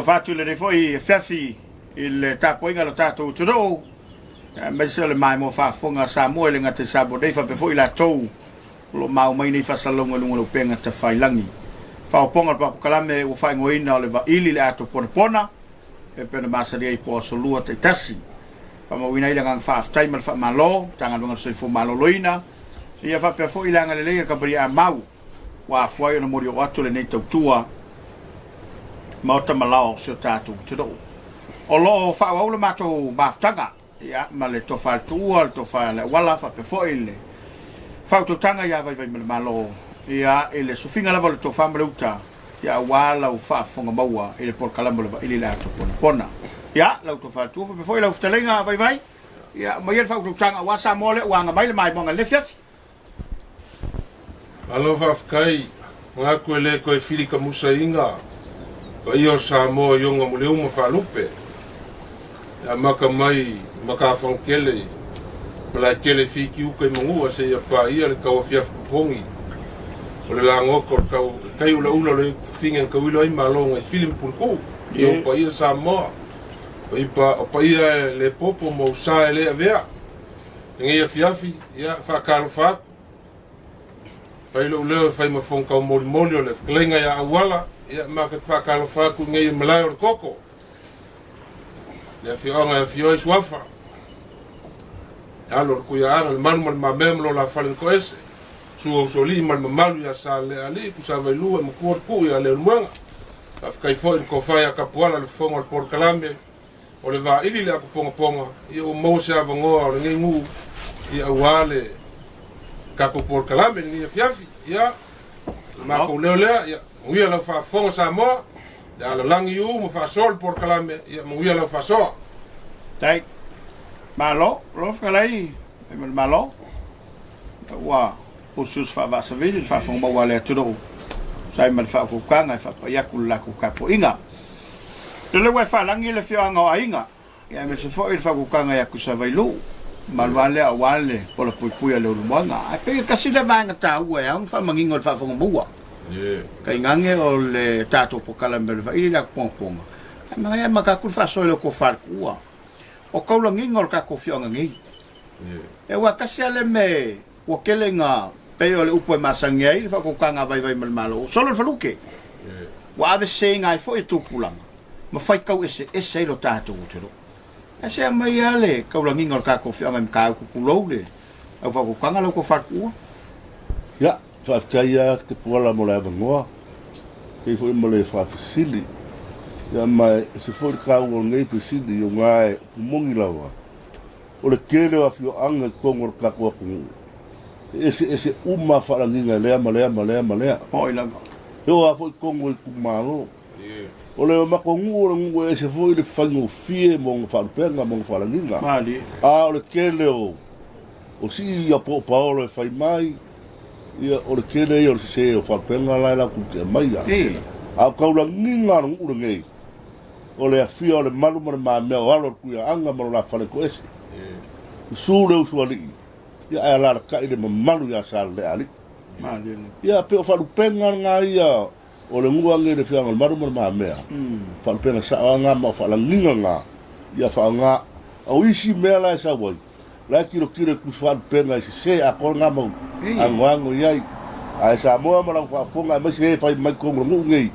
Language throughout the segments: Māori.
lo fatu le foi fiafi il tapoinga lo tato tudo ma se le mai mo fa fonga sa mo le ngate sa bo dei fa pe foi la tou lo mau mai ni fa salonga lunga lo penga te fai langi fa ponga pa kalame o fa ngoina le va ili le ato pona e pe na masari ai po so lua te tasi fa mo wina ile ngang fa time fa malo tanga lunga so fo malo loina ia fa pe foi langa le ka bria mau wa foi no mori o atu le nei tua Mauta malao se tatu tudo. O lo fa wa mato baftanga. Ya male to fa tua to fa le wala fa pe foile. Fa to tanga ya vai malo. Ya ele su finga la vol to fa mruta. Ya wala u fa fonga bawa ele por kalambo ele la to pona. Ya la to fa tu pe foile u ftelenga vai. Ya mai fa to tanga wa sa mole wa nga mai mai bonga le fiaf. Alo fa kai. Nga ko le ko filika musainga. Ka io sa mo yonga mo leuma fa lupe ya maka mai maka fonkele pla kele fiki u kai mongu se ya pa ia le ka ofia pongi o le lango ko ka kai ula le fingen ka wilo ai malonga film pulku io pa ia sa mo pa ia le popo mo sa le avea ngia fiafi ya fa kalfa fa ilo le fa ma fonka mo molio le klenga ya awala ya maka fa fa ku ngai malai o koko le fionga fioi swafa alor ku ya al man ma memlo la falen ko ese su soli mal malu ya sale ali ku sa velu mo ku ya le mwanga af kai fo ko fa ya kapuala le fonga al por kalambe o le va ili le ku ponga ia o mo se avango o ngai ngu ia wale ka ko por kalambe ni fiafi ya ma ko le ya Muia la fa fonga sa mo, da la langi u mo fa sol por kalame, ya muia la fa so. Tai. Malo, lo falai, malo. Wa, o sus fa va sa vidi fa fonga wale tudo. Sai mal fa ku kanga fa pa ya ku la ku kapo inga. Le wa fa langi le fio anga inga. Ya me se fo il fa ku kanga ya ku sa vailu. Malwale awale por la puia le lumanga. Ai pe kasi le manga ta u ya fa mangingo fa fonga bua. Kai ngange o le tato po kalambe va ili la pongponga. Ma ya maka ku fa solo ko far kuwa. O kaula ngingol ka ko fionga ngi. E wa kasi ale me o kelenga pe o le upo masanga i fa ko kanga vai malo. Solo fa luke. Wa ave saying ai fo itu pulang. Ma fai kau ese lo tato utero. Ase mai ale kaula ngingol ka ko fionga ka ku kulole. Au fa ko kanga lo ko far kuwa. Ya. Whaafkaya te puala mo le avangoa. Kei fo ima le whaafisili. Ia mai, se fo i kau o ngei fisili o ngai pumongi lawa. O le kele wa fio anga kongo o kakua kungu. Ese uma whaaranginga lea ma lea. Hoi langa. Eo a fo i kongo i kumalo. O le makongu o le ngu e se fo i le whangu fie mo ngā whaarupenga mo ngā whaaranginga. Mali. O le kele o si i a po paolo e whai mai. Ia o le kele o le se o whaapenga lai la kuke mai a. A kaula nginga rung ura ngei. O le afia o le malu ma mea o alo kuia anga maro la whale ko ese. Su leu suali i. Ia ai ala ka i le malu ia sa le ali. Ia pe o whaapenga ngā ia o le ngu ange le whianga le malu ma mea. Whaapenga sa anga ma whaala nginga ngā. Ia whaanga au isi mea lai sa wai. La kiro kus whaapenga i se a kor ngā mau. Angoango iai ai sa moa ma fa fonga ma se fai mai ko ngu ngai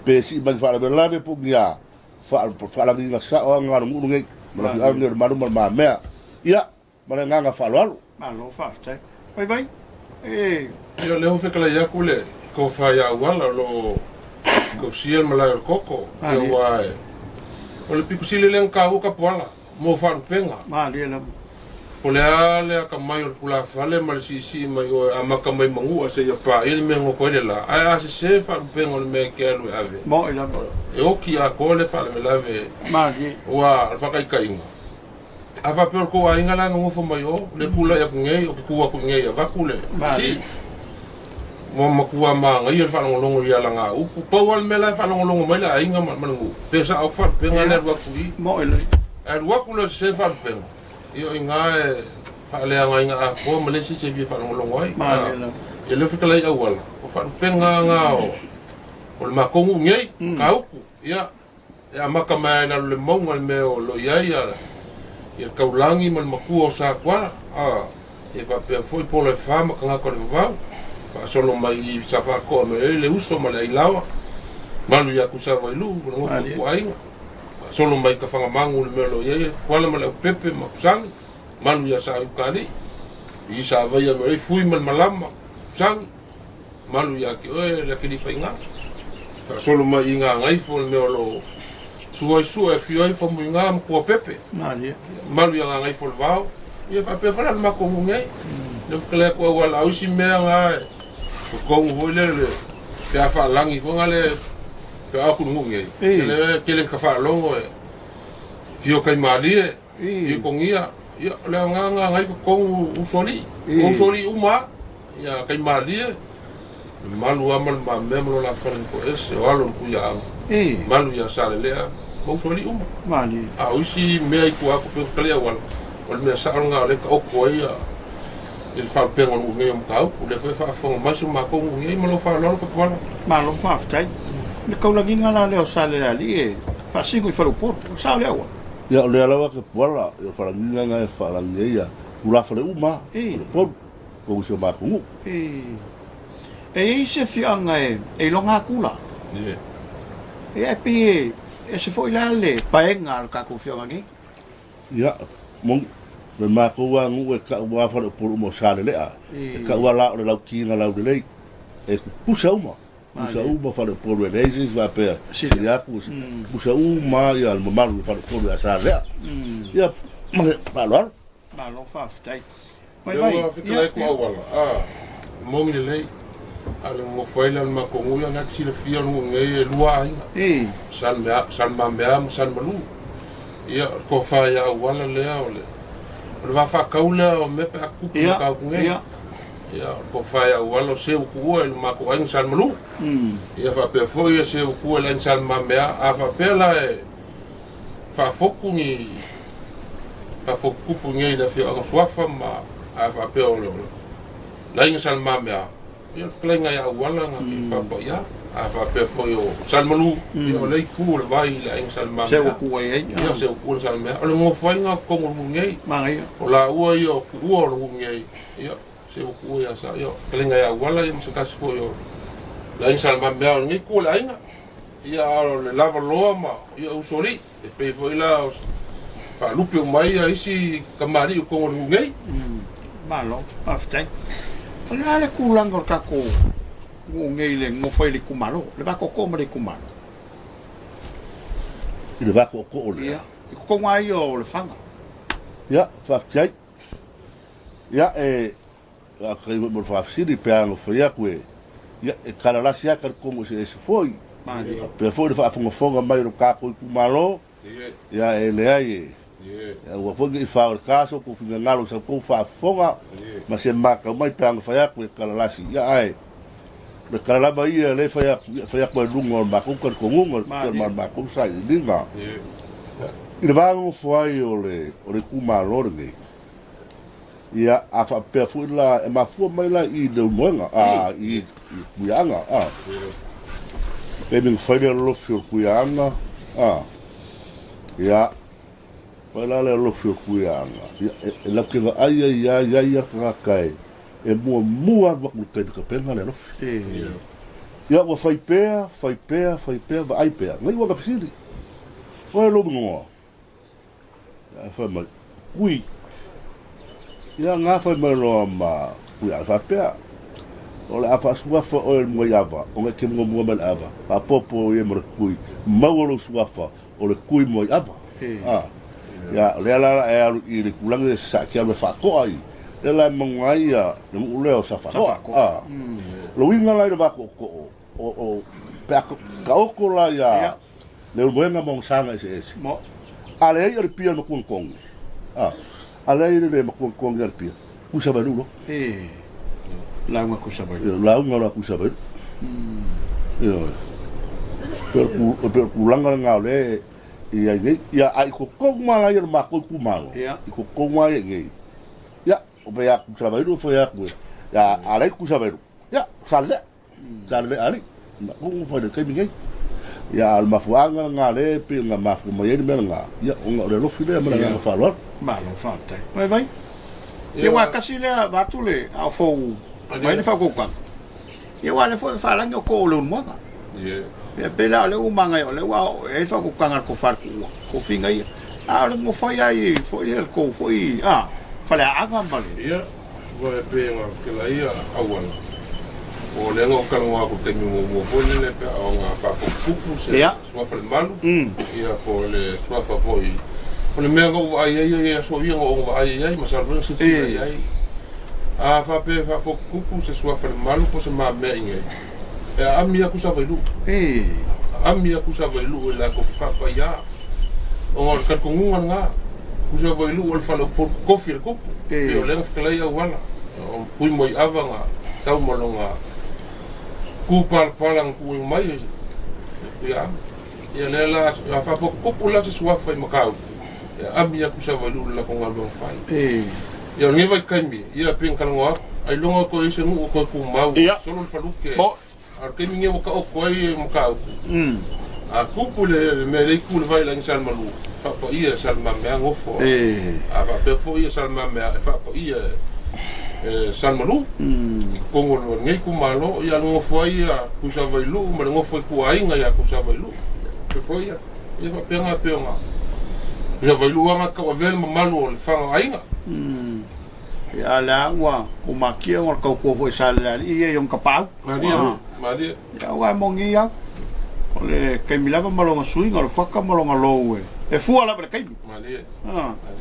pe si mai fa la lave po ngia fa la ngi sa o nga ngu ngai ma la ngi ma me ia ma la nga fa lo malo fa tai vai yo le hofe kala ya kule ko fa ya wala lo ko siel ma la koko yo wa o le piku sile len ka ka pola mo fa penga ma le o le ale ka mai o kula fale ma si mai o amaka mai mangu se ya pa ele me ngo ko le la a se fa penga le me ke lu ave mo ila e o ki a ko le fa le lave ma di wa fa kai kai a fa per ko a ingala ngo fo mai o le kula ya ngei o ku ku ngei va kule si mo makua ma ngai fa ngolongo ya la nga u pa wal me la fa ngolongo mai la inga ma ngu pesa o fa penga le wa ku mo ila e wa ku le se fa penga io inga fa le nga inga ko male si se vi fa ngolongo ai e le fika lai awala o fa penga nga o le makongu ngei ka uku ia e amaka mai na le monga le meo lo iai ala ia kaulangi man makua o sa kwa e fa pe foi po le fama ka ko le vau fa solo mai I sa fa ko me le uso ma le ilawa malu ia kusa vai lu no fu ai solo mai ka fanga mangu le meo lo iai kwala ma le pepe ma kusang malu ia sa ukali I sa vai ia me fui man malama sang malu ia ki le kili fainga fa solo mai inga ngai fo le meo lo sua fioi fo muinga ko pepe malu ia ngai fo vau ia fa pe fala ma ko ngai le fkle ko wala usi mea nga ko ngole le ka fa langi fo ngale ka aku ngai le kele ka fa longo fio kai mali I ko ngia ia le nga ngai ko usoli uma ia kai mali malu amal ma memlo la fa ko es o alo ku ya malu ia sale le ko usoli uma mali usi mea ko aku pe fkle wala wala me sa nga le ka ko ia il fa pengo ngai am ka le fa fo masu ma ko ngai malo fa lo ko wala malo fa ftai le kau lagi ngala le o sale ali e fa singo I fa lo por sa le agua ya le ala ke wala yo fa ngai ngai fa la ngai ya kula fa le uma por ko so ma ko e se fianga e longa kula e pe e se foi la le paenga ka ko fianga ngi ya mong le ma ko wa ngu ka wa fa le por mo sale le a ka wa la le ki nga la le e pusa uma fa le por le is va pe ya pusa uma ya al malu fa le por ya sale ya pa lo fa ftai vai ko wala mong le ale mo foi la ma ko ngu na si le fio ngu ngai lua san ma san malu ia ko fa ya wala le ole va fa kaula o me pa ku ka ngai ia ko fa ya wala se ku el ma ko ang san malu ia fa pe foi se ku el san ma me a fa pe la fa foku ni fa foku pu ngai la fio ang swafa ma a fa pe o la ing san ma me ia fklenga ya wala nga pa pa ya a fa pe foi o salmalu ia le ku le vai la ing salma se o ku ai ia se o ku salma o mo foi nga ko mo ngai mangai o la o io o lo ngai ia se o ku ya sa ia fklenga ya wala ia se kas foi o la ing salma me o ngai ku la inga ia le lava loa ma ia o soli e pe foi la fa lupi o mai ia isi kamari o ko mo ngai malo aftai ale kulang or kako ngai le ngo foi le kumalo le ba ko le kumalo le ba ko le ya ko ngai o le fanga ya fa tai ya a kai mo fa siri pe ang foi ya ku ya kala la sia kar como se foi pe foi fa fonga mai ro kako kumalo ya le ai ya wa foi fa o caso ku finga ngalo sa ku fa fonga ma se maka mai pang fa ya ku kala lasi ya ai le kala ba ia le fa ya ku lungo ma ku ko ngungo se ma ku sa dinga il va ngo foi o le ku ma lorne ya a fa pe fu la ma fu mai la I de moenga I kuyanga pe min fa de lo fu kuyanga ya Wala le lo fio kuianga. La ke va ai ya ka kai. E mua wa ku te ka penga le lo. Ya wa fai pea va ai pea. Ngai wa ka fisiri. Wa lo ngo. Ya fa ma kui. Ya nga fa ma lo ma kui fa pea. O le afa suafa o le mo yava. O ke mo mal ava. Pa popo ye mo kui. Ma lo suafa o le kui mo yava. Ya le ala I le kulang le sa kia me fa ko ai le la mangai ya le ule o sa fa ko lo winga la le va ko o pa ka o ko la ya le buenga mong sanga ese mo ale ia le pia no kong ale le mo kong ya pia ku sa ba lu la nga ku sa ba la nga ku sa ba yo per kulanga nga le ia ai ko mala ia ma ko malo ko ma ngai ya o be ya sa ba ru fo ya ku ya ale ku sa ba ru ya sale ali ko fo de kai ngai ya al mafuanga nga le pe nga mafu mai ele nga ya o le lofi le ma nga fa lo ma lo fa tai vai e wa kasi le va tu le a fo mai le fa ko ka e wa le fo fa la ngo ko lo mo ka e pe la le u manga yo le wa e fa ko ka ko fa ko finga ia a le mo fa ia fo ia ko fo ia fa le a ga vale ia wa pe nga ke la ia awan o le ngo ka ngo ko te mo fo le pe o nga fa fo kupu se so fa le malu ia ko le so fa fo i o le mea ngo ai ai so ia ngo ai ai ma sa ro se ai a fa pe fa fo kupu se so fa le malu ko se ma me inge e a mia ku sa velu a mia ku sa velu la ko fa pa ia o ka ko nga ku sa velu o fa le ko fi le kupu e o le fa le ia wala o pui moi avanga sa mo longa ku palang ku mai ya le la fa fo kupu la se so fa i makau a mia ku sa velu la ko ngalong fai ya ngi vai kai mi ia ping kan ngoa ai longa ko ise ngu ko ku mau solo fa luke ar ke mi nge ka o ko i makau a kupu le me le ku le vai la sal malu fa po ia sal ma me ngofo a fa pe fo ia sal ma me fa po ia sal malu ko ngol ngai ku malo ia ngofo ia ku sa vai lu ma ngofo ku ai nga ya ku sa vai lu pe po ia fa pe nga ia vai lu nga ka vel ma malu fa ai nga ya la wa o makia o ka ko foi sal ia yon ka pau Maria ya wa mongi ya ole ke milava malonga sui ngol faka malonga lowe e fu ala per kai Maria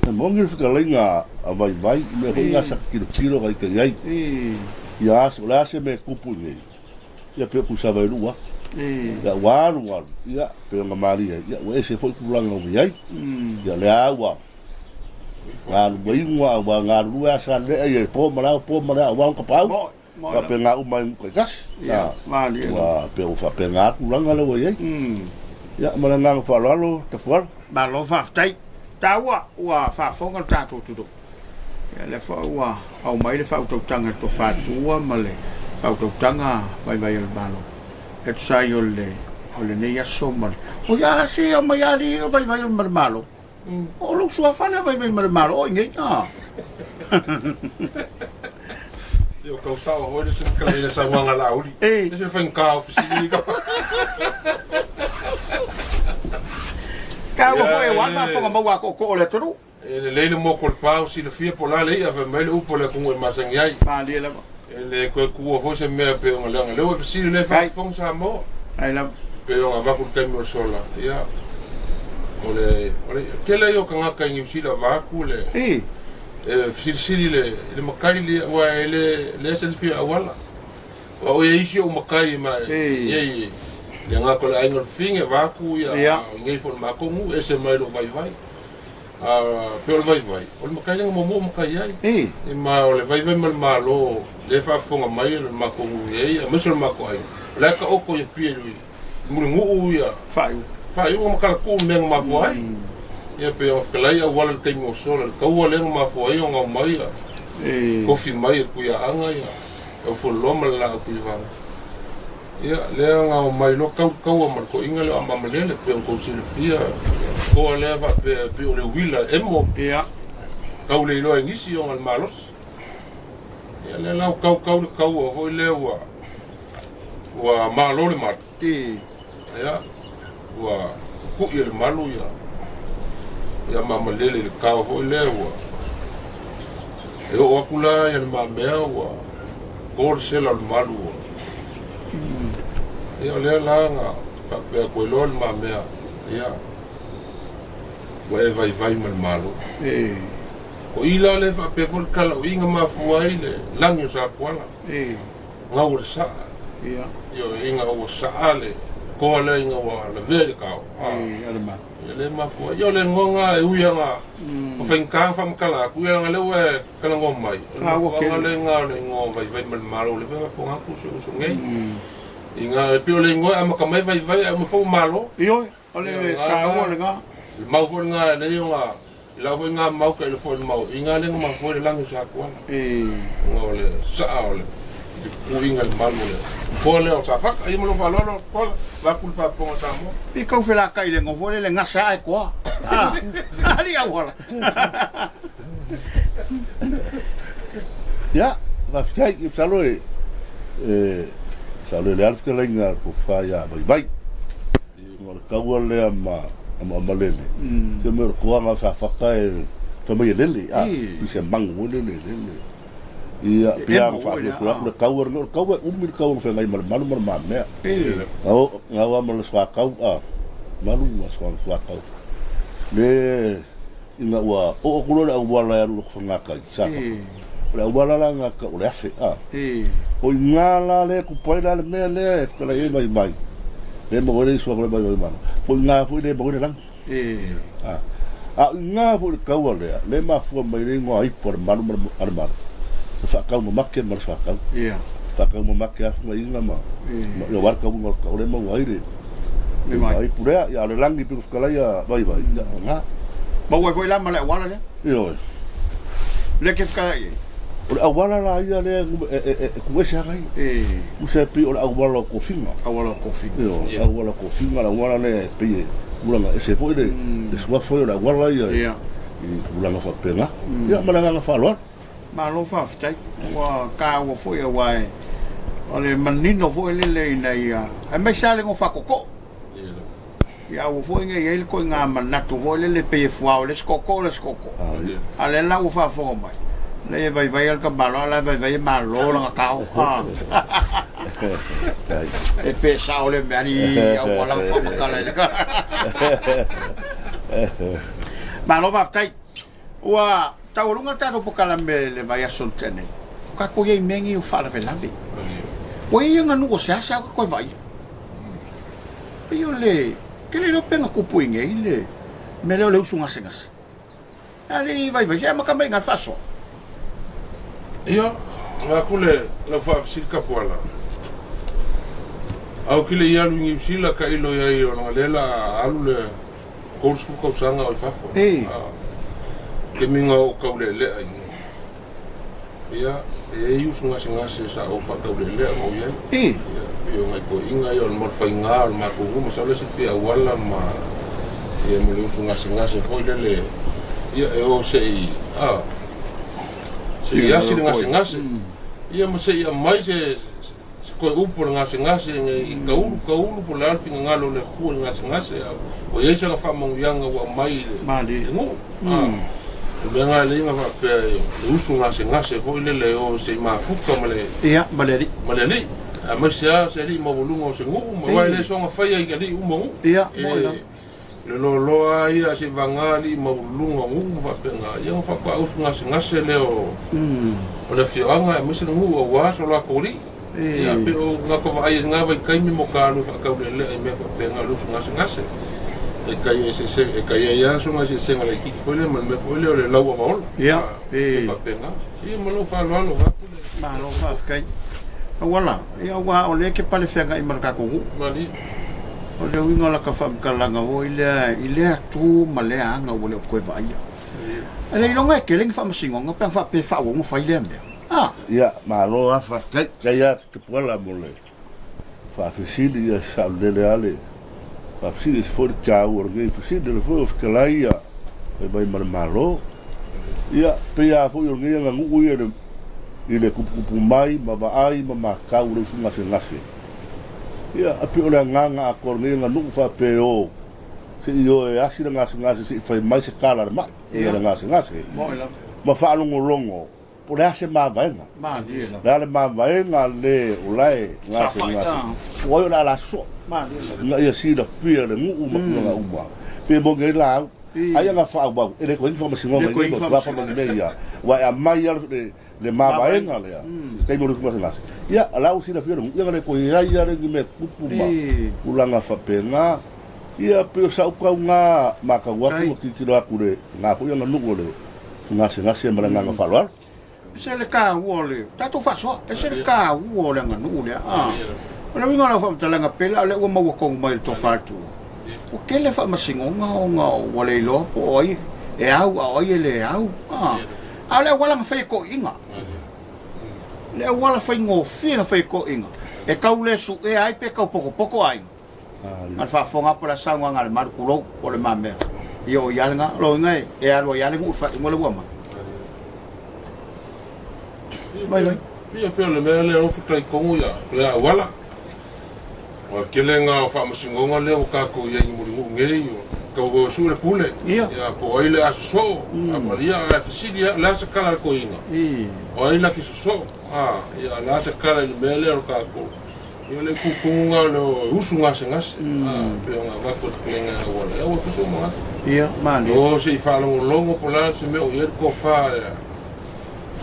mongi fica lenga a vai me ringa sa kilo ga ke ai ya so la se me kupu ni ya pe ku sa vai lua ya waru ya pe nga Maria ya we se foi ku langa o ai ya le agua ngal buingwa wa ngal lua sa le e po mara wa ka pau ka pe nga umai ko gas ya mali wa pe o fa pe nga langa le we ya mara nga fa lo te for ba lo fa tai ta wa fa fo ngal ta tu ya le fa wa au mai le fa to tanga to fa tua male fa to tanga vai el balo et sai o le ne ya somal o ya si o mai ali vai el malo o lo sua fa na vai malo o ngai eu causava hoje se que ele sa wanga la uri ese foi em carro oficina ka wa foi wa fa fo ngamba wa ko le tru ele le mo ko pau si le fia pola le ave mele u pola com masangai pa le la ele ko ku fo se me pe on le oficina le fa fon sa mo ai la pe on va por camion sola ya ole que le yo kan ka ngi si la va ku le sili le makai le wa le se fia awala o ye isi o makai ma ye le nga ko la ngol finge va ku ya ngai fo ma ko mu ese mai lo vai pe o vai o makai le mo makai ai e ma o le vai mal malo le fa fo mai le ma ko mu ye ma so ma ko ai la ka o ko ye pi lui mu ngu ya fa o makala ku me ma fo ai ia pe of kalai wala te mo sola ka wala ma fo ai nga mai ko fi mai ku ya anga ya o fo lo ma la ku va ia le nga mai lo ka ma ko inga le ama le pe ko silfia ko le va pe o le wila e mo ia ka le lo inisi o al malos ia le la ka o fo le wa malo le mar ia wa ku il malu ya mama lele le ka fo le wa e o kula ya ma mea wa ko se la malu ya le la nga fa pe ko lo ma mea ya wa e vai mal malu ko ila le fa pe fo kala o inga ma fu ai le langu sa kwala nga o sa ya yo inga o sa ale ko le inga wa le vele ka ale ma le ma fu yo le ngonga e uya nga o fen ka fa mkala ku ya nga le we kala ngom mai nga le nga le ngom vai mal malo le fa fo nga ku so ngai inga e pio le ngo ama ka mai vai ama fo malo yo ole ka o le nga mau fo nga le nga la fo nga mau ka le fo mau inga le nga fo le langu sa ku nga ole sa ole kuinga le malu le pole o sa faka ai malo falolo pole va kul fa fonga tamo Pi kau whela kai le ngofole le ngasa ai koa. Ali a wala. Ya, va fikai ki saloe saloe le alfa lenga ko fa ya bai. Ngol kaua le ama malele. Te me ko nga sa faka e te me lele se mangu lele. Ia pia fa le kaua umir kaua fa ngai malu me. Au ngawa mal swa kau malu swa kau. Le inga wa o kulo le wala ya lu fanga ka sa. Le wala la nga ka le afe o ngala le ku poila le me le kala e mai. Le mo le swa le mai mai. O nga fu le mo le lang. Nga fu le kaua le ma fu mai le ngo ai por malu armar. Fa kau mo makke mar sa kau. Fa kau mo makke afu mai nga ma. Yo war kau mo ka le mo ai le. Le mai pura ya le langi pi kala ya vai nga. Ma wai foi la ma le wala le. Yo. Le ke ka ye. O awala la ia le ku ese ngai. Ku se pi o awala ko finga. Awala ko finga. Yo, awala ko finga la wala le pi ulanga ese foi de swa foi la wala ia. Ulanga fa pena. Ya malanga fa lo. Ma lo fa ftai. Wa ka wa foi wa. Ole manino foi le na ia. Ai mai sale ngo fa koko. Ya o foi nge ele ko nga manato foi le pe fua le skoko. Ale la o fa fo mai. Le vai al cambalo, la vai malo la cau. E pesa o le mani a wala fa kala le. Ma lo va tai. Wa tau lunga tano po kala me le vai a sontene. Ka ko ye mengi o fala ve lavi. O ye nga no se asa ko vai. Yo le que le no penga ku puinge ile. Me le usunga sengas. Ali vai já ma kamba ngal faso. Ia, nga kule la fa silka poala. Au kile ia lu ngi sila ka ilo ia io nga lela alu le kursu ko sanga o fafo. Ke minga o ka le le ai. Ia, iu sunga singa se sa o fa ka le o ia. Ia ngai ko inga io mo fa inga ma ko mo sa le se fia wala ma ia mo le sunga singa se foi le ia o sei ia si ngase ia mase ia mai se ko upo ngase ngai ka ulu po la finga ngalo le ku ngase o ia sa fa mo yanga wa mai mali ngo le nga le nga fa pe usu ngase ko le o se ma fuka male ia maleri a mase se li mo volungo se ngo mo vai le so nga fa ia li mo ia mo le lo ia se vangali maulunga ngu fa penga ia fa pa usunga ngase le o le fianga me se ngu wa so la kori ia pe o nga ko vai nga vai kai mi mo ka lu fa ka le me fa penga lu ngase e kai se e kai ia so nga se nga le ki fo le me fo le la wa vol ia fa penga ia mo lo fa lo va ma lo fa kai wala ia wa o le ke pale fenga i marka ko mali o le winga la ka fam kalanga o ile tu male anga o le ko vai ele longa ke ling fam singo nga pa fa pe fa o mo fa ile me ya ma lo fa kai ya ke pola mole fa fisili ya sa le ale fa fisili for ka o ge fisili le fo kala ya e vai malo ya pe ya fo yo ge nga ngu ile kupu mai ma ai ma ka o su ngase ia api ola nganga a kornga nu fa peo se io e asira ngase se fai mai se kala ma ia ngase ma fa longo por ase ma vaenga le ma vaenga le ulai ngase o la so nga ia si da fia le ngu ma uma pe mo ge la ai nga fa ba ele ko information ngo va fa ma ia wa a mai le ma vaenga le kai mo ku ngase ia ala usi da fia ia le ko ia re me kupu ma ulanga fa penga ia pe sa ka nga ma ka wa ko ki lo akure nga ko nga nugo le ngase mara nga fa lo se le ka wole tato fa so se le ka wole nga nu le ona winga la fa talanga pela le o mo ko mai to fa tu o ke le fa masingo nga wole lo po ai e au le au ale wala nga fa ko inga Le wala fai ngofia fai ko inga. E kau le su e ai pe kau poko ai. Al fa fonga por sa ngal mar kulo o le mame. Yo yalanga lo ngai e alo yalinga u fa ngole wama. Vai. Ia pe le mele o futai kongu ya. Le wala. O kelenga o fa masingonga le o ka ko ye muri ngei o ko su le pule. Ya ko ile aso. A maria a fisilia la sa kala ko inga. O ile ki so. Ya la sa kala le mele o ka ko. Yo le kukunga lo usunga sengas. Pe nga va ko kelenga wala. Ya o fiso ma. Ia mali. O se fa longo pola se me o yer ko fa.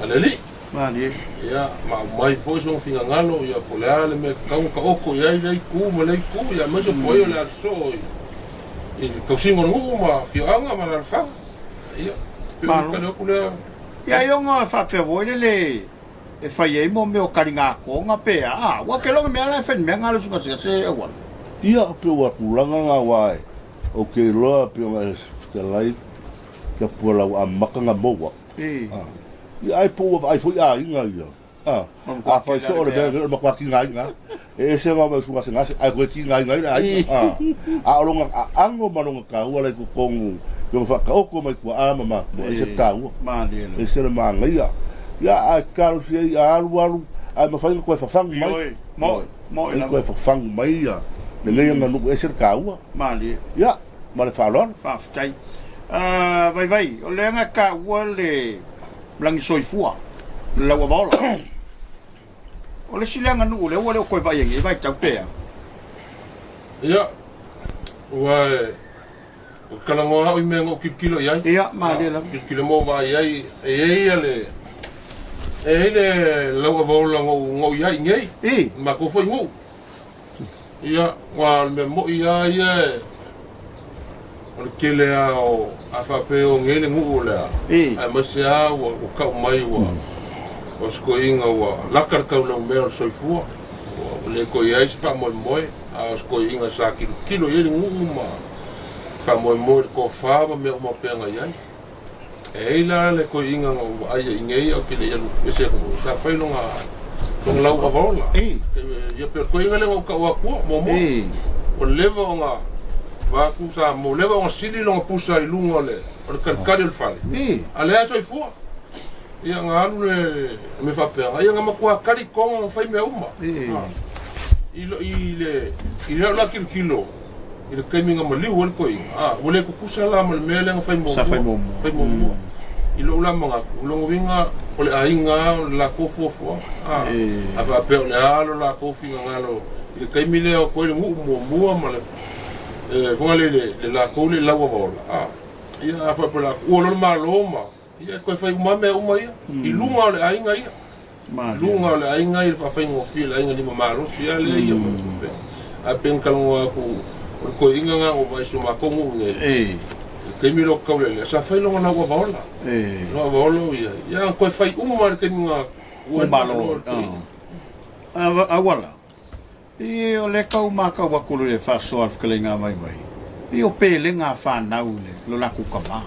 Aleli. Mali. Ya, mai foi so finga ngalo ya pola le me ka oko ya ile ku mo le ku ya me so poio la so. E ko singo nguma fi anga ma la fa. Ya. Ka le kula. Ya yo nga fa pe voile le e fa ye mo me o karinga ko nga pe wa ke lo me ala fen me ngalo su ka se e wa. Ia pe wa kulanga nga wai. O ke loa pe nga ke lai ka pola a makanga boa. Ia ai po ai foi a inga ia. A fai so le be ma kwa kinga inga. E se va ba su se ngase ai ko kinga inga ai. A longa ango malonga ka ua le ko kongu. Yo fa ka ko mai ko ama ma e se ta ua. Ma le. E se le manga ia. Ia a karu se a alu ai ma fai ko fa fang mai. Mo ko fa fang mai ia. Le le nga no e se ka ua. Ma le. Ia, ma le fa lon. Fa tai. Vai, o le nga ka ua le Blangi soifua la wala o le silanga nu le o ko vai ngi vai tau pe ya wa o kala ngoa o me ngo kilo ya ya ma le la kilo mo va ya le la wala ngo ya ngi ma ko foi ngo ya wa me mo ya o kele o afa pe o ngele ngula ai masia o ka mai o sko inga o lakar ka lo mer soifua o le ko ia se fa mo a sko inga sa kilo ye nguma fa mo ko fa me o mo penga ia e la le ko inga o ai ngei o kele ia lu se ko sa fa no nga con la o vola ia per ko inga le o ka o mo o leva nga va kusa mo leva on sili longa pusa I lunga le o kalkari o fale ale aso I fua ia ngalu le me fa pe ia nga makua kali konga fai me uma ile la kilo ile keminga mali wal koi wole ku kusa la mal mele nga fai mo ile ula manga ulongo winga ole ainga la kofu fua ava pe ole alo la kofi ngalo ile kemile o ko mo male vole le la kole la vola ia fa por la o maloma ia ko fa uma me uma ia I lunga le ainga ia lunga le ainga ia fa ngo fil ainga ni malo sia le ia a ben kalonga ko inga nga o vai so makongu nge ke mi lo ka le sa fa lo na vola lo vola ia ko fa uma ke nga o malo wala I o le kau maka wakulu le whaso alf kele ngā mai. I o pele ngā whanau le lo laku kama.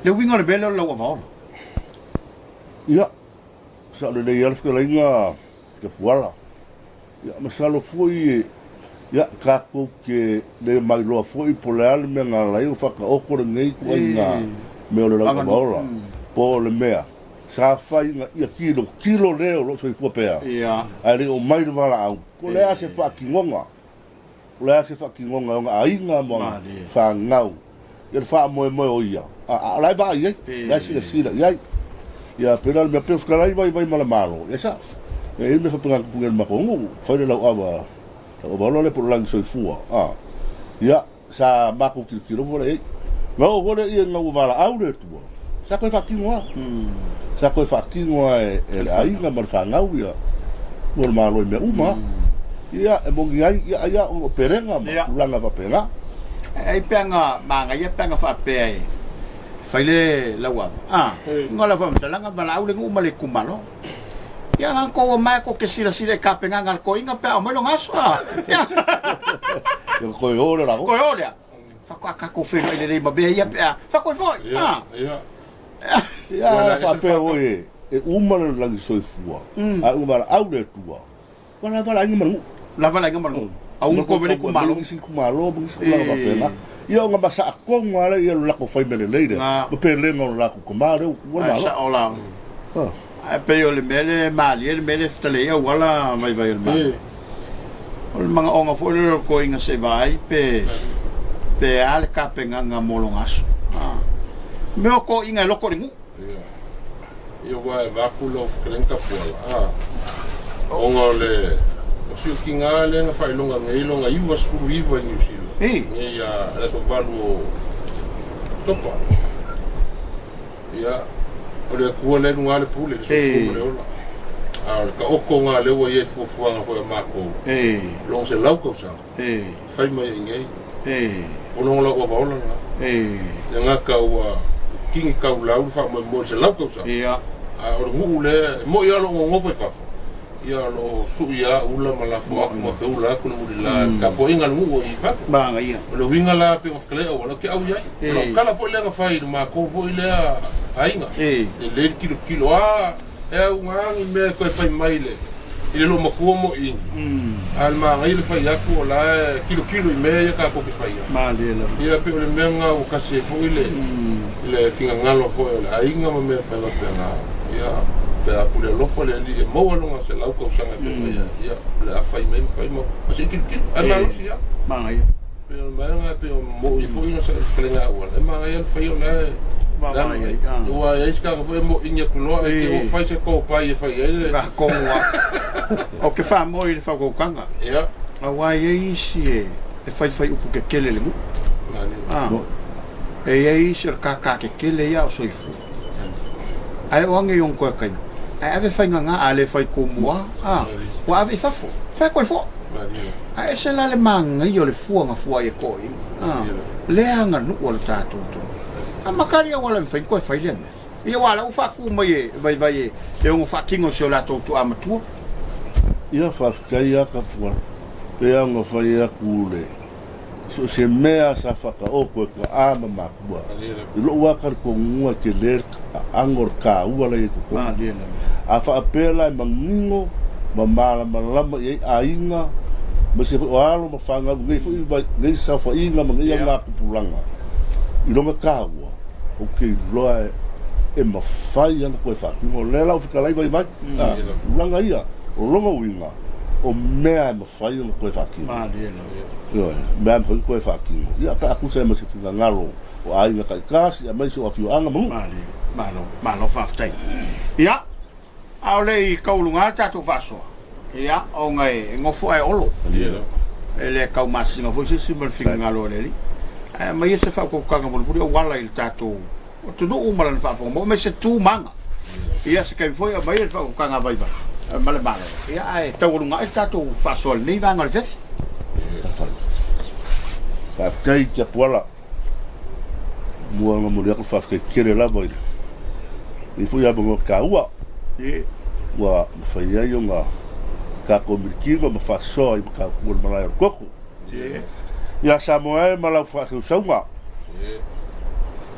Le winga le bele o lau avaola. Ia, sa le alf kele ngā ke puala. Ia, masalo fui ia kako ke le mai loa fui po le ale me ngā lai o whaka oko le ngei kua ngā me o le lau avaola. Po le mea. Sa fai nga ia kilo leo lo soi fua ia ai o mai de wala au ko le ase fa kingonga nga ainga mo fa ngau ia fa mo o ia a lai va ia ia sila ia pera me pe fka lai vai mala malo ia sa e me fa panga punga ma kongu fa le lau ava o valo le por lang soi fua ia sa ma ko kilo vole ngau vole ia ngau wala au le tu sa ko fa kingoa sa koe whakingoa e le ainga mar whangau ia mor malo me uma ia e mongi ai ia o perenga ma ulanga whapenga ai penga manga ia penga whapea e whaile laua ngola whamtalanga wala au le nguma le kumalo ia ngang ko mai ko ke sila ka penga ngal ko inga pea o melo ngaso ia koe ore la koe ore whakaka ko whenua i le reima bea ia pea whakoe foi ia whapea oe e uma le langi soifua a uma au le tua wala wala inga manu lava la ngam au ko vele ku malo isi ku malo bu isi ku malo pena ia nga basa ko ngala ia la ko fai mele leire mo pe le ngol la ku mare wala sa ola a pe yo le mele mali le mele ftale ia wala mai vai le mali o mga onga fo le ko inga se vai pe ale kapenga nga molongaso me ko inga loko ringu Ia wa vakulo fkrenka fuala. Onga le o siu ki ngā le nga whailonga ngeilonga iwa skuru iwa New Zealand. Ia la so valu o topa. Ia o le kua le ngā le pule le so fumu le ola. Ka oko ngā le ua ie fuafuanga fo e mako. Long se laukau sanga. Whai mai ingei. O longa lau o vaola nga. Ia ngaka ua kingi kau lau fa mo mo se lau kausa ia o ngu le mo ia lo ngo foi fa ia lo su ia ula mala fo mo fe ula ku no la ka po inga ngu i fa ba ia lo winga la pe of kle o lo ke au ia lo kala fo le nga fai ma ko fo ile ainga le kilo a e unga ni me ko fai mai le ile lo makuo mo in al ma ngai le fai aku la kilo i me ka ko ki fai ma le ia pe le menga o ka se fo ile le finga ngalo fo a inga ma me fa la pena ia pe a pule lo fo le li mo lo nga se lau ko sanga pe ia le a fai mo ma se kil ana lo sia ma ia pe ma nga pe mo i fo ina se klenga o le ma ia fai o le ma ia o ia iska fo mo inga kulo e o fai se ko pai e fai ele ka ko wa o ke fa mo i fa ko kanga ia a wa ia isi e fai upu ke kele le mu e ai ser kaka ke kele ia o soifu ai wange yon ko kai ai ave fai nga ale fai ko mua wa ave fafo fai ko fo ai se la le manga yo le fuanga fua e ko le anga nu o le tatu a makari wala fai ko fai le ia wala u fa ku mai vai e un fa kingo so la to amatu ia fa kai aka pu pe anga fai aku le so se mea sa whaka oko e ka ama makua. I lo wakar ko ngua te ler angor ka ua lai ko kona. A whaapela e mangingo, ma mala malama i a inga, ma se o alo ma whanga, ngai sa wha inga ma ngai a ngā kupulanga. I longa ka ua, o kei loa e ma whai anga koe whakingo, le lau whika lai vai. Langa ia, o longa uinga, o mea e ma whai anga koe whakingo. Yo, mea foi ko fa aqui. Ia pa akusa mas fica ngalo. O ai nga kai kasi, a mais o afio anga mu. Malo fa ftai. Ia. Aule kaulunga tatu faso. Ia, o ngai ngofo ai olo. Ele kau masinga foi se mal fica ngalo leli. Mai se fa ko kanga mo puri o wala il tatu. O tu no umala fa fo mo me se tu manga. Ia se kai foi mai fa ko kanga vai vai. Male. Ia ai taulunga tatu faso ni vanga le fes. Ka kai te pola. Mua nga mo ko fa kere la boy. I fu ya bongo ka ua. Wa fa ya yo nga ka ko mirkingo ma fa so i ka ko mala koko. Ya Samuel mala fa ku saunga.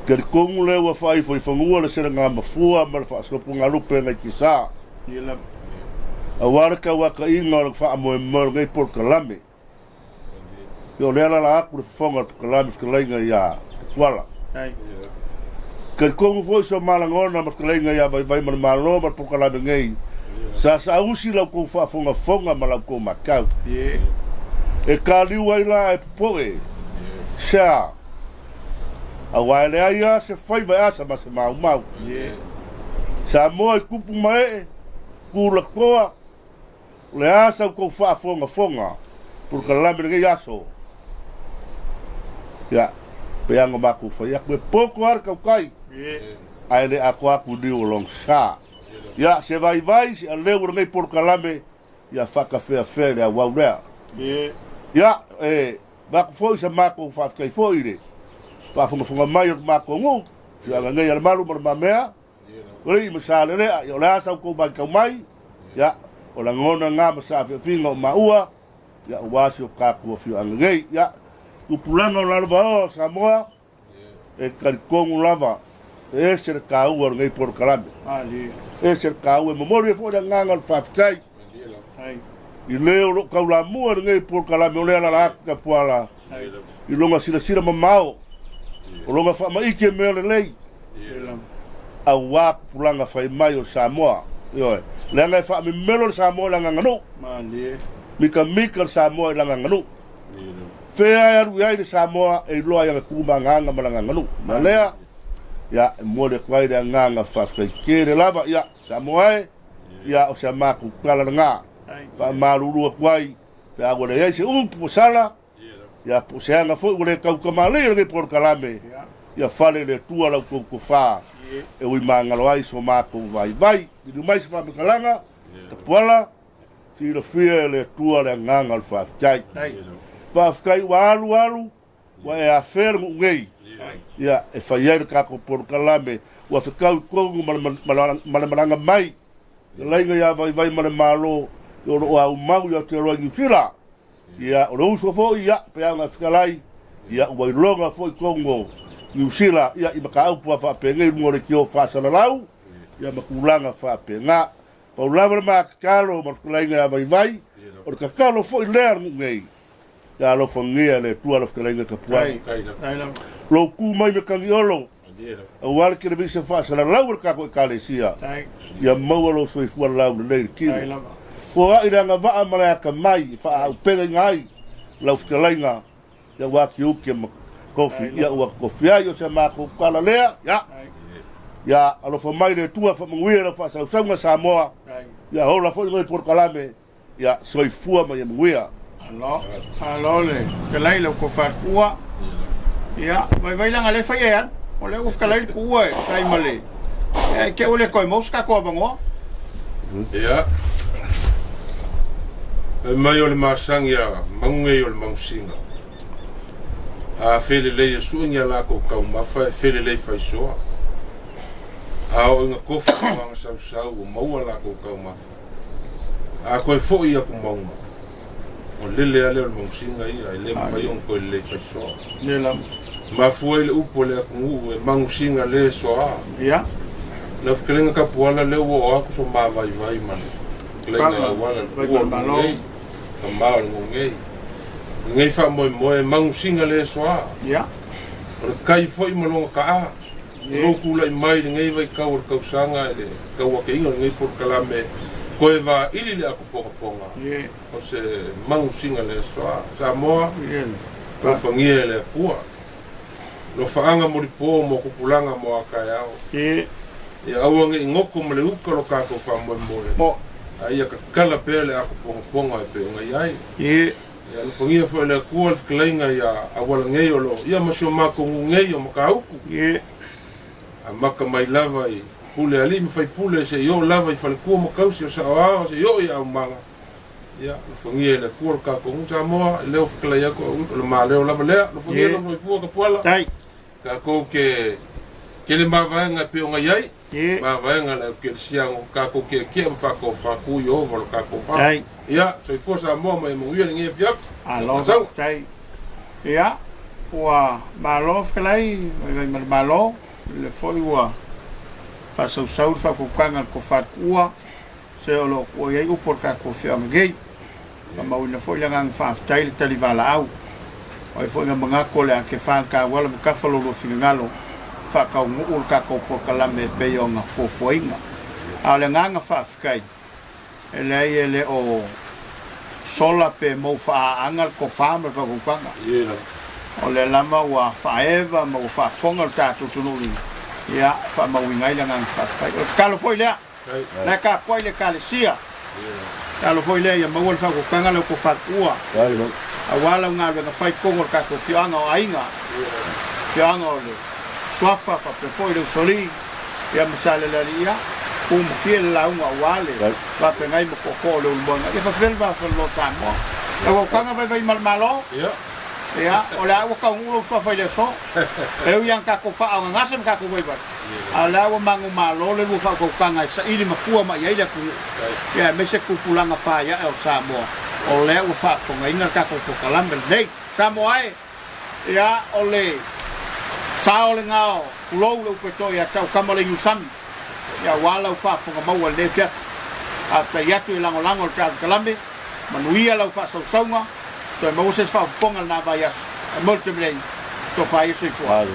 Ke ko le wa fa i foi ngua le sera nga ma fua ma fa so punga lupe nga kisa. Ia a warka wa ka inga fa mo ngai por kalame. Yo le ala aku le fonga kalame skalenga ya wala. Ai. Ke ko foi so malangona ma skalenga ya vai malo ma por kalame ngai. Sa usi la ko fa fonga ma la ko makau. E kali waila e poe. Sha. A wale ai se foi vai asa ma se mau. Sa mo kupu mai kula koa. Le asa ko fa fonga. Por kalame ngai aso. Ya, peang maku fa ya ko pouco arca kai. Ai le aku di long sa. Ya se vai se le ngai por kalame ya fa café fe le wa ura. Ya, maku foi se maku fa kai foi le. Pa fonga mai maku ngu. Fia ngai al malu mar mea. Oi masale le yo la sa ko ba ka mai. Ya, o la ngona nga sa finga ma ua. Ya wasio ka ko fia ngai ya. Upulanga o lava o Samoa e karikongu lava e se ka ua ngai por kalame Ali. e se ka ua memori fo da nganga fafikai Ai. I leo lo ka ula mua ngai por kalame o le ala ka puala Ai. I longa sila mamao o longa fa mai ke me le lei a wa pulanga fa mai o Samoa yo le ngai fa mi melo Samoa la ngano Mali. mika Samoa la ngano fea ya ru ai Samoa e loa ya ku nganga malanga ngano malea ya mo le kwai de nganga fa ke le lava ya Samoa ya o sa ma ku kala nga Ai. fa maruru kwai pe agora ya se po sala ya po se anga fo le kau kamale le por kalame Ya. ya fale le tua la ku fa e ui mangalo ai so ma ku vai ni mai se fa me kalanga te pola si le fia le tua le nganga al fa kai Ai. fa kai walu wa e afer ngei ya e fa ia ka ko por kalame wa fa kau ko malanga mai lenga ya vai malo yo o mau ya te ro ni fila ya o uso fo ya pe anga fikalai ya o vai longa fo Kongo ni sila ya i maka au fa pe ngai mo le kio fa sala lau ya makulanga fa pe nga pa lava ma kalo mo fikalai vai o ka kalo fo ler ngai ya lo fongia le tua lo fikalai ka pua Ai. Ai. lo ku mai me kangiolo o wal ke le se fa sala lau ka ko kalesia Ai. ya mau lo so fu lau le ki Ai. ko ai nga va mala ka mai fa au pega ngai lau fikalai ya wa ki u ke kofi ya wa kofi yo se ma ko kala lea ya ya alo fa mai le tua fa mangwira fa sa sa Samoa Ai. ya hola fo ngoi por kalame ya soi fua ma ya mangwira Alo le. Ke lai lo ko fa kua. Ya, vai lang ale fa yan. Ole uf ka lai kua sai male. Ke ole ko mo ska ko bango. Ya. Mai o le masang ya mangunge o le mangsinga. A fele le suinga la ko kau mafa fele le fai soa. A o nga kofa nga sau o maua la ko kau mafa. A koe fo ia ko maunga. O lele ale o le mangsinga ia le fai on ko le fai soa. Le lam. Ma foi le upo le ku e mangsinga le soa. Ya. Na fkelenga ka puala le o ako so ma vai man. Klenga wala o malo. Kamau ngei. Ngei fa moi mangsinga le soa. Ya. O kai foi malonga ka a. Ro kula mai ngei vai ka o kausanga ele ka wa ke inga ngei por kalame. Koe va ili le ako ponga. Ye. O se mangsinga le soa. Samoa. Ye. Ba fangie le kua. No faanga mo po mo kupulanga mo akaya. Ye. Ya awange ngoko mo le uka lo ka ko fa mo. Mo. Ai ka kala pele ako ponga e pe ngai ai. Ye. Ya lo fongia fo le kual klenga ya awala ngei lo. Ya masho mako ngei o makau. Ye. A maka mai lava i pule ali mi fai pule se yo lava i fale kuo makau se sa wa se yo ya manga. Ya lo fongia le kual ka ko sa mo le of kla ya ko lo ma le lava le lo fongia lo foi fu ka pola. Tai. Ka ko ke le mavanga pe ngai ai. Ye. Ma vaenga la ke siang ka ko ke fa ko fa ku yo vol ka ko fa. Tai. Ya, so fo sa mo mai mo yele nge fiaf. Alo. Tai. Ya. Wa malo fkelai, vai malo le foi wa. Fa so fa ko kanga ko fa kua. Se o o ye u por ka ko fia ngei. Ka mau na foi langa fa tai le talivala au. Ai foi nga manga ko le ke fa ka wala ka fa lo fingalo. Fa ka u ka ko por kalame pe yo nga fo foinga. Ale nga fa fkai. Ele o sola pe mo fa angal ko fa me fa ko kanga. Yela. O le lama wa faeva mo fa fonga tatu tunuri. Ya fa mo wingai langa fa fkai. O kalo foi le. Na ka poi le kalesia. Kalo foi le ya mo fa ko kanga le ko fa ua. ai no Awala nga le fai kongo ka ko fianga o ainga. Fianga o le swafa fa pe foi le soli. Ya misale la lia. Kum kiel la unga wale. Va fe ngai mo ko le ulbona. Ya fa fel va fa lo samo. E o kanga vai mal malo. Ya. Ya, o la o ka ulo fa fa le so. E u yang ka ko fa anga ngasem ka ko vai ba. Ala o mangu malo le fa ko kanga sa ili mafua ma ia ku. Ya me se ku pulanga fa ya el samo. O le o fa fo ngai na ka ko kalambe nei. Samo ai. Ya o le sao le ngao lo lo pe to ya tau kamale yusan ya wala fa fo ga mau le fia after ya tu lango lango ta kalambe manuia la fa so songa to mo se fa ponga na ba yas molte blen to fa isso fo ala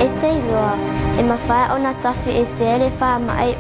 E te iloa, e mawhai o na tawhi e se ele wha mai